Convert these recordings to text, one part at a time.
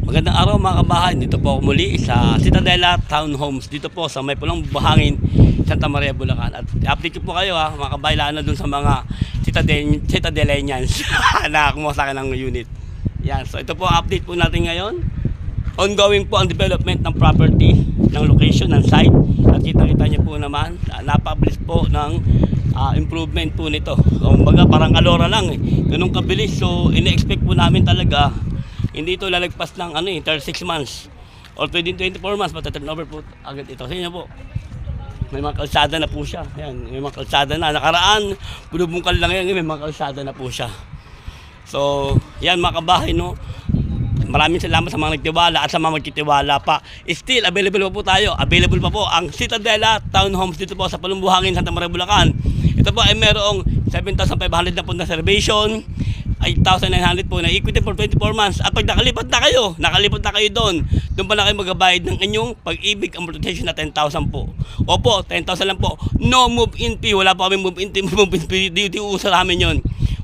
Magandang araw mga kabahay, dito po ako muli sa Citadela Townhomes, dito po sa may pulang buhangin, Santa Maria, Bulacan. At update ko po kayo mga kabahay, lalo na dun sa mga Citadelenians na kumuha sa akin ng unit. Yan, so ito po ang update po natin ngayon. Ongoing po ang development ng property, ng location, ng site. At kita-kita niyo po naman, napabilis po ng improvement po nito. Kumbaga parang kalora lang ganun kabilis. So ini-expect po namin talaga hindi ito lalagpas ng 36 months or 24 months mataturnover po agad ito. Sa inyo po, may mga kalsada na po siya. Ayan, may mga kalsada na. Nakaraan, bulubungkal lang yan, may mga kalsada na po siya. So, yan mga kabahay, no? Maraming salamat sa mga nagtiwala at sa mga magtitiwala pa. Still, available pa po tayo. Available pa po ang Citadela Townhomes dito po sa Palumbuhangin, Santa Maria, Bulacan. Ito po ay merong 7,500 na po na reservation, 8,900 po na equity for 24 months. At pag nakalipat na kayo doon pa na kayo magbabayad ng inyong pag-ibig amortization na 10,000 po. Opo, 10,000 lang po. No move-in fee. Wala pa kami move-in fee. Dito uso namin yun.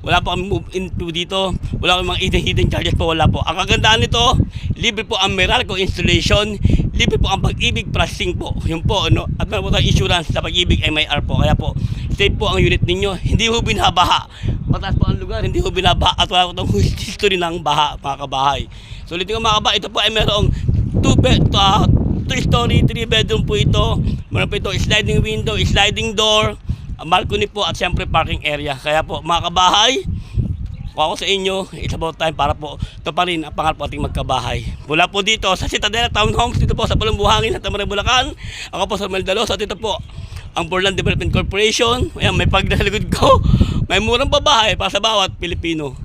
Wala pa kami move-in fee dito. Wala kami mga hidden charges po. Wala po. Ang kagandaan nito, libre po ang Meralco installation. Libre po ang pag-ibig processing po. Yun po, no? At meron po tayong insurance sa pag-ibig MIR po. Kaya po, safe po ang unit ninyo. Hindi po binabaha. Mataas po ang lugar, hindi po binabaha. At wala po itong history ng baha, mga kabahay. So, ulitin ko mga kabahay, ito po ay merong 3-story, 3-bedroom po ito. Meron po ito sliding window, sliding door, balcony po at siyempre parking area. Kaya po mga kabahay, kung ako sa inyo, it's about time para po ito pa rin ang pangarap po ating magkabahay. Mula po dito sa Citadela Townhomes, dito po sa Palumbuhangin, Santa Maria, Bulacan. Ako po sa Meldalos at ito po ang Portland Development Corporation. Ayan, may pagdasaligod ko. May murang babae para sa bawat Pilipino.